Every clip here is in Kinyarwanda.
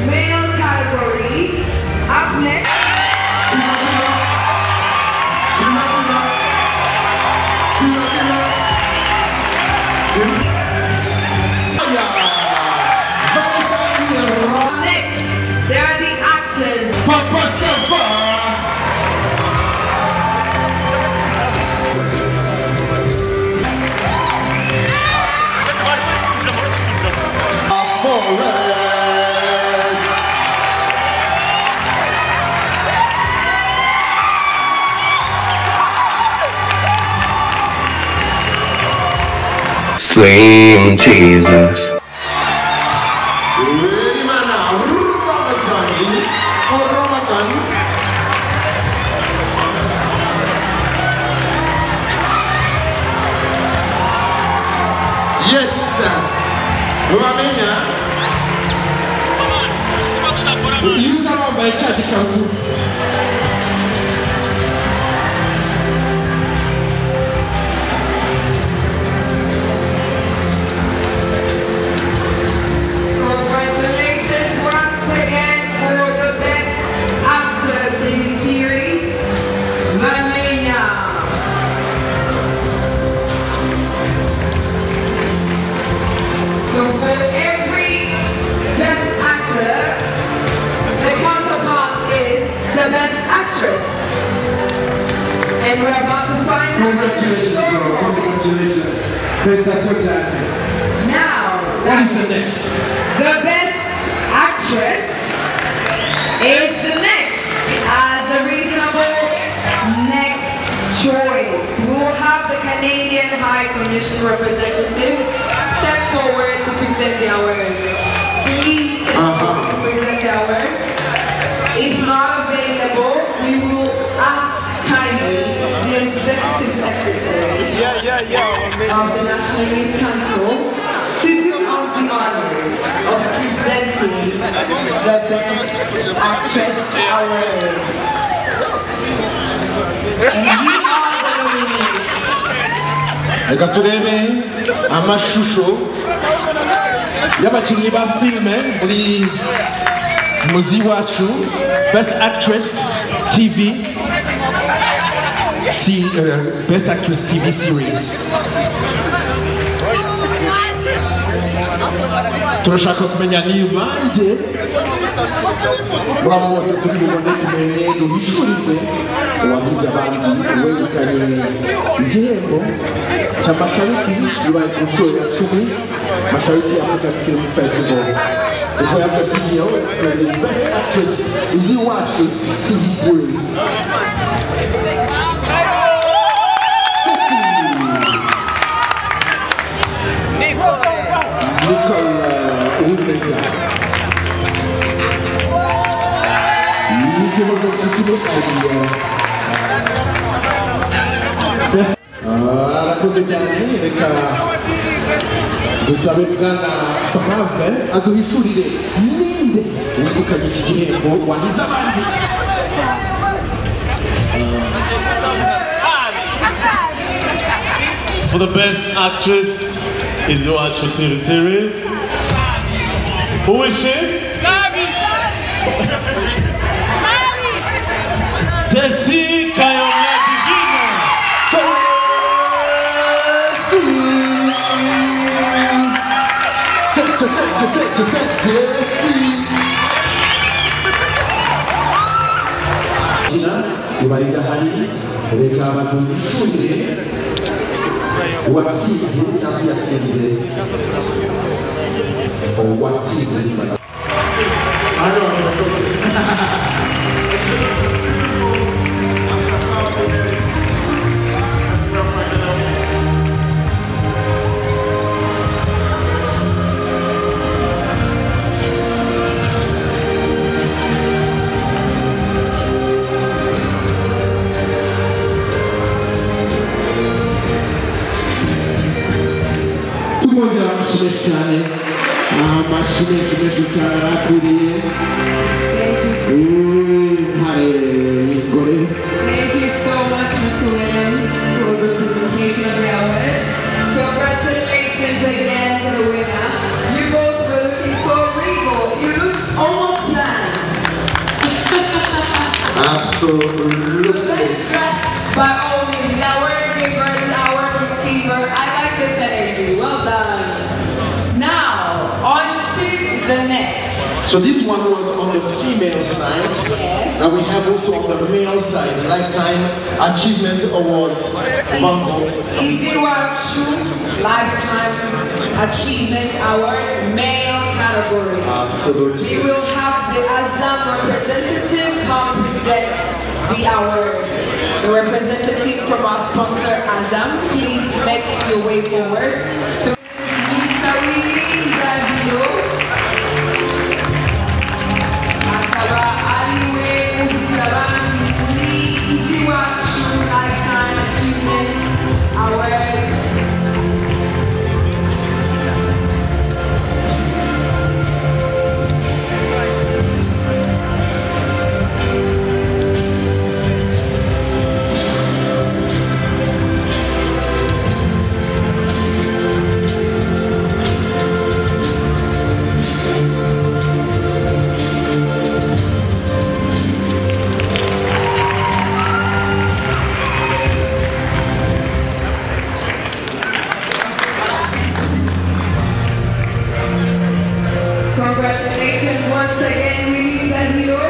Male category. Up next. Next, there are the actors. Papa Sava. Slim Jesus. Yes, Congratulations once again for the best actor TV series, Nyambo. So for every best actor, the counterpart is the best actress. And we're about to find out. Congratulations. Now, What is the next? the best actress is the next as a reasonable next choice. We'll have the Canadian High Commission representative step forward to present their word. Please step forward to present their word. If not available, we will ask kindly the Executive Secretary of the National Youth Council to do us the honors of presenting the Best Actress Award. And here are the nominees. Reka turebe amashusho y'abakinnyi ba filime muri muzi wacu. Best Actress TV Best Actress TV Series. Turashaka kumenya ni bande muri abo bose turi bubone tumenye duhishurirwe uwahize abandi wegukanye igihembo cy'amashariki bibaye ku nshuro ya 10 Mashariki African Film Festival. If we have the video, it's the Best Actress Easy Watch TV Series. Arakoze cyane, reka dusabe bwana Brave aduhishurire ninde wegukanye iki gihembo wahize abandi. For the Best Actress is your actual TV series. Who is she? Tessie Kayomia Divina. Ibarira hari reka baduhishurire uwatsinze cyangwa yatsinze uwatsinze. Thank you so much, Mr. Williams, for the presentation of the award. Congratulations again to the winner. You both will looks Let's dress by all means. The award giver, the award receiver. I like this energy. Well done. Now, on to the next. So this one was on the female side. Yes. Now we have also on the male side, Lifetime Achievement Award. Iziwachu Lifetime Achievement Award, male category. Absolutely. We will have the Azam representative come present the award. The representative from our sponsor Azam, please make your way forward to Mr. Willie Davilo. Iziwachu Lifetime Achievement Awards. Congratulations once again, Willie Davilo,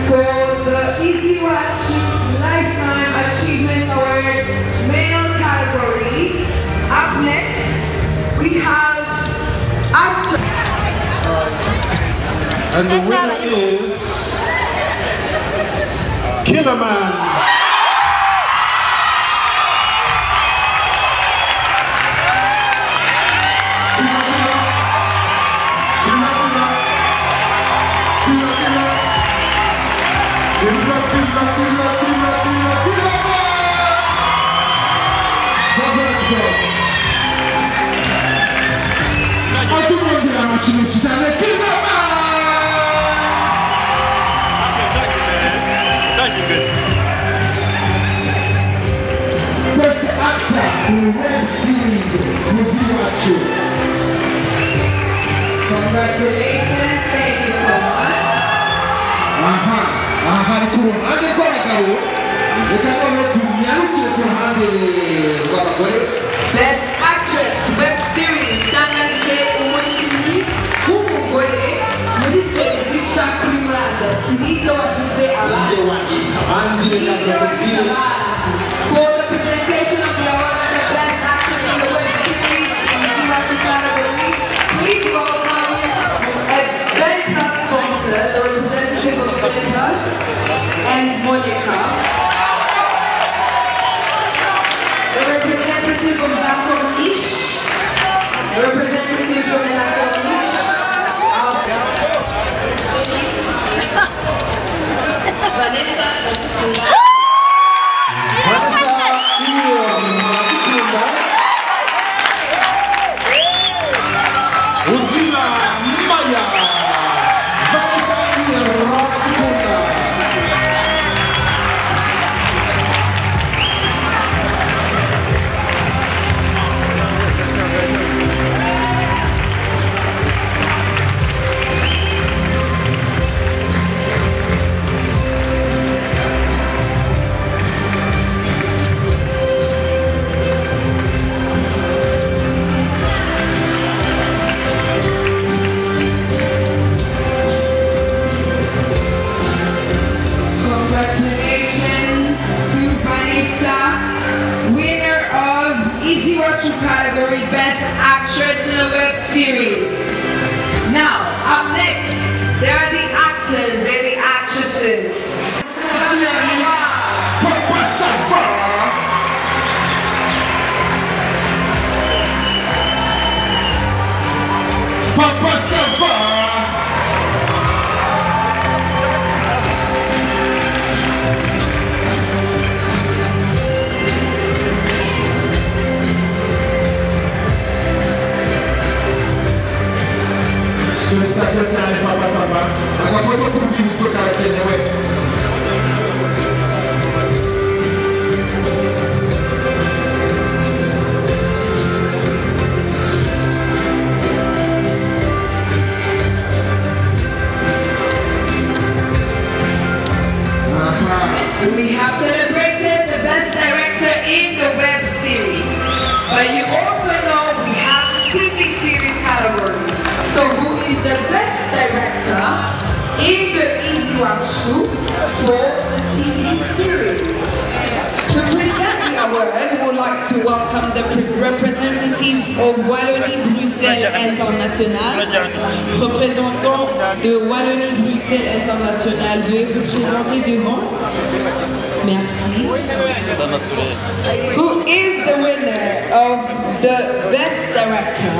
for the Iziwachu Lifetime Achievement Award, male category. Up next, we have actor. And the winner is Killer Man. Atunguye la machine qui t'a met qui va Best actor in web series, Iziwachu. Congratulations, thank you so much. Ku ruhande rw'abagabo reka noneho tunyarukire ku ruhande rw'abagore. Best Actress Web Series cyangwa se umukinnyi w'umugore muri seri zica kuri murandasi nizo wagize abandi. For the presentation of the award of the Best Actress in the Web Series in the Iziwachu category, please welcome a very plus sponsor, the representative of Very Plus and Monica. The representative from La Corniche, the representative from La Corniche, Vanessa. Congratulations to Vanessa, winner of Iziwachu category Best Actress in a Web Series. Now, up next, there are the actors, they're the actresses. Papa Sava. Papa Sava. Félicitations à Papa Sava. Agora foi todo mundo que seu cara aqui, né? Aha. the best director in the Izuachu for the TV series. To present the award, we would like to welcome the representative of Wallonie-Bruxelles International. Représentant de Wallonie-Bruxelles International, veuillez vous présenter devant. Merci. Who is the winner of the Best Director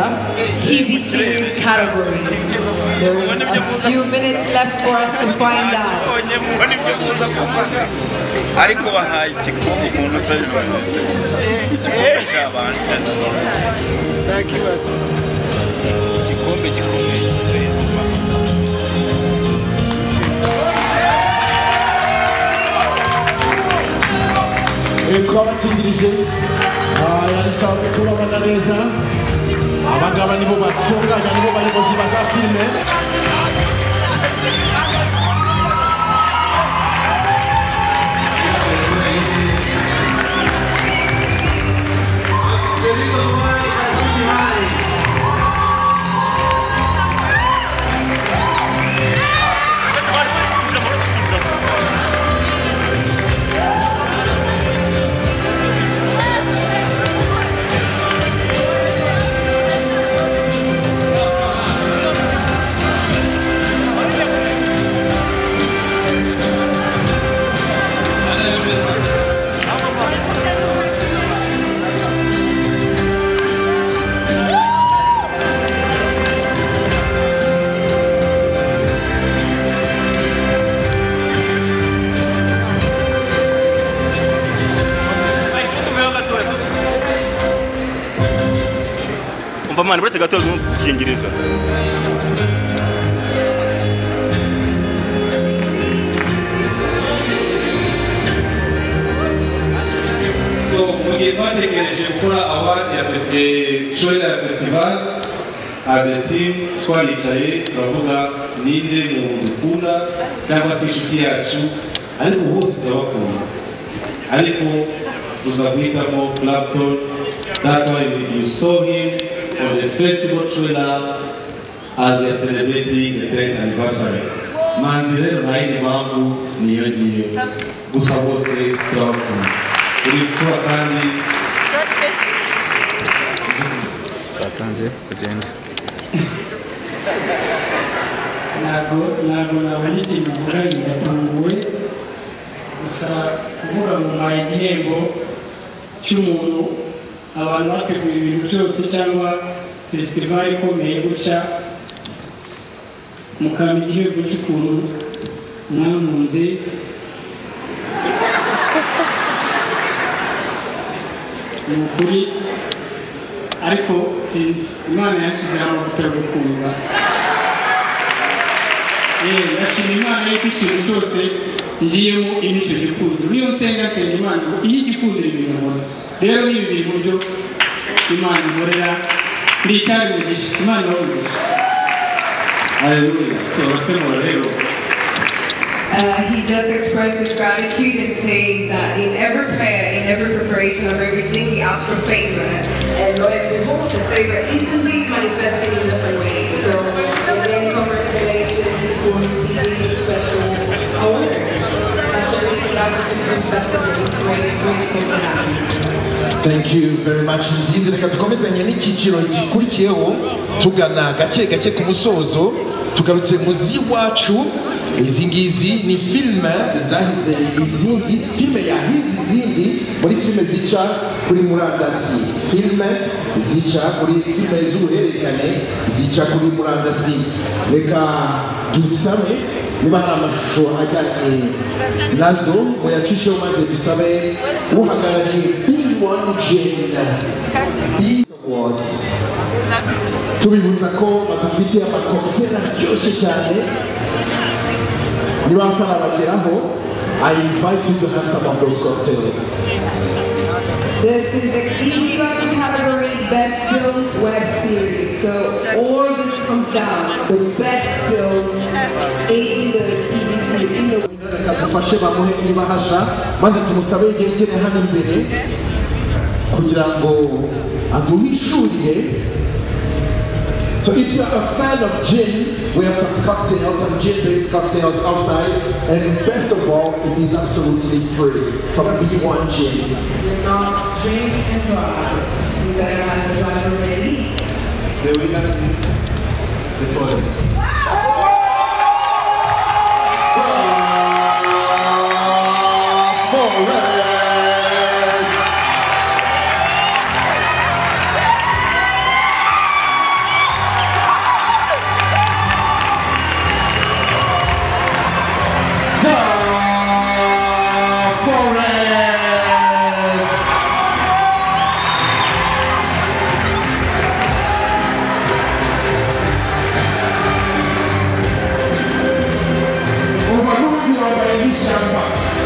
TV Series category? There's a few minutes left for us to find out. twabakingirije yarisabe kurabana neza abagaba nibo batunganya nibo bayobozi baza filime Mani buretse gato y'Icyongereza. So mugihe twatekereje gukora award ya trailer festival as a team twaricaye turavuga ninde mu dukunda cyangwa se inshuti yacu ariko bose turabakunda ariko tuza guhitamo Clapton. That's why you saw him on the festival trailer as we are celebrating the 10th anniversary. Manzi rero nayo mpamvu niyo ngiyo gusa bose turabakunda uri gukora kandi batanze kugenda ntabwo nabona ikintu mvuga ndatunguwe gusa kuvuga ngo mpaye igihembo cy'umuntu abantu bateguye ibintu byose cyangwa festival ikomeye gutya mukaba igihembo cy'ukuntu mwamunze ni ukuri ariko sinzi Imana yashyizeho amavuta yo gukundwa ndashima Imana yuko ikintu cyose ngiyemo icyo gikundiro niyo nsenga Imana ngo iyo igikundiro ibintu nkora rero ni ibintu byo Imana inkorera ndi icyari umugisha Imana ibavugisha. Hallelujah. So similar rero He just expressed his gratitude and saying that in every prayer, in every preparation of everything, he asked for favor. And lo and behold, the favor is indeed manifesting in different ways. So again, congratulations for receiving this special award. Thank you very much indeed. Reka tukomezanye n'ikiciro gikurikiyeho tugana gake gake ku musozo tugarutse muzi wacu. Izi ngizi ni filime zahize izindi filime yahize izindi muri filime zica kuri murandasi filime zica kuri filime z'uruhererekane zica kuri murandasi. Reka dusabe niba hari amashusho ajyanye nazo muyacisheho maze dusabe uhagarariye B1 Gender Awards tubibutsa ko badufitiye amakokiteri aryoshye cyane. I invite you to have some of those cocktails. This is the Izuachu category Best Film Web Series. So all this comes down the best film in the TV series. In the Dufashe bamuhe ibahasha maze tumusabe yegere hano imbere kugira ngo aduhishurire So if you're a fan of gin, we have some cocktails, some gin-based cocktails outside, and best of all, it is absolutely free from B1 Gin. Do not drink and drive. You better have the driver ready. The winner is the forest.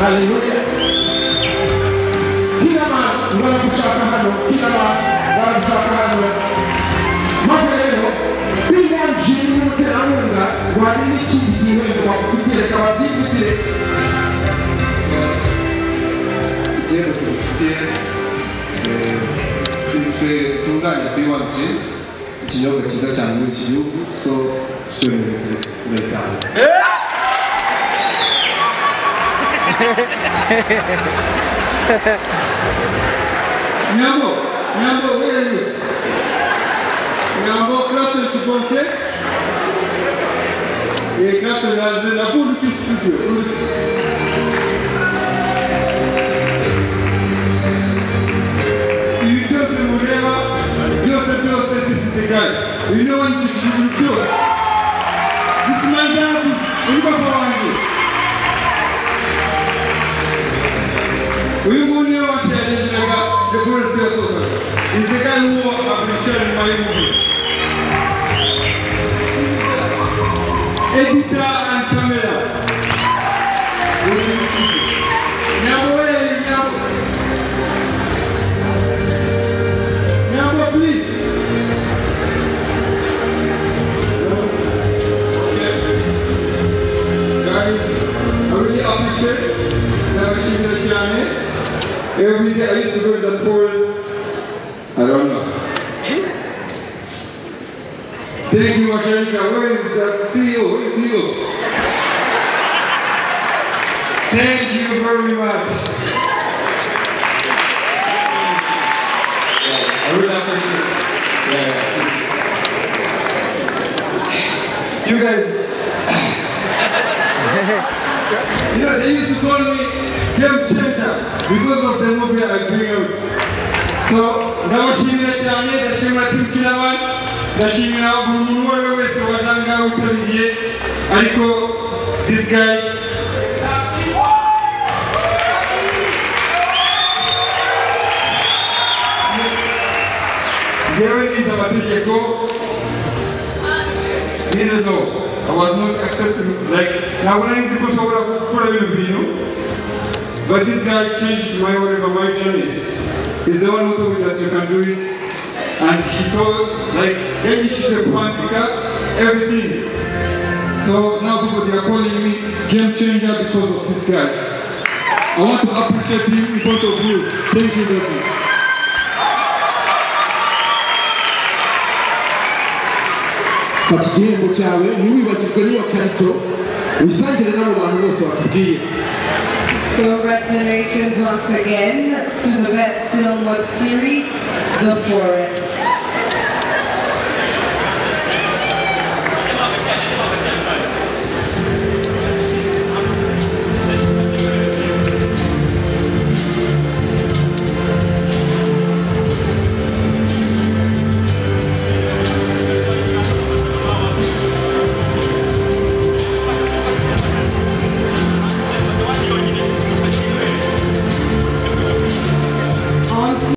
Hallelujah. Kila man ngala kushaka hano, kila man ngala kushaka hano. Mazelero, B1 Gin wote amunga, wadini chidi kwa kufitile, kawati kufitile. Kufitile, kufitile, tunganya B1 Gin, ikinyobwa cyiza cyane muri iki gihugu, so twemereye kurekana. Nyambo, where are you? Nyambo, gratte tu comptes? Et gratte la boule qui studio. You just remember, Dios this is the guy. You know what you should do. This is my dad. You go for we will never share this the first year so is the guy who have been sharing my movie. Editor and camera. Nyambo, please. Guys, I really appreciate that she did a journey. Every day I used to go to the forest. I don't know. Thank you, Masharika. Where is the CEO? Where is CEO? Thank you very much. I really appreciate it. You guys. You know, they used to call me game changer because of the movie I bring out. So, ndabashimira cyane, ndashimira Team Kinaman, ndashimira buri muntu uwo ari we wese wajanga witabiriye, ariko this guy yewe nize amategeko, nize law. I was not accepted, like, now when I used to go to but this guy changed my journey. He's the one who told me that you can do it. And he told, like, everything. So now people, they are calling me game changer because of this guy. I want to appreciate him in front of you. Thank you, Daddy. Fata igihembo cyawe ntiwibagirwe n'iyo karito wisangire n'abo bantu bose batubwiye. Congratulations once again to the best film web series, The Forest.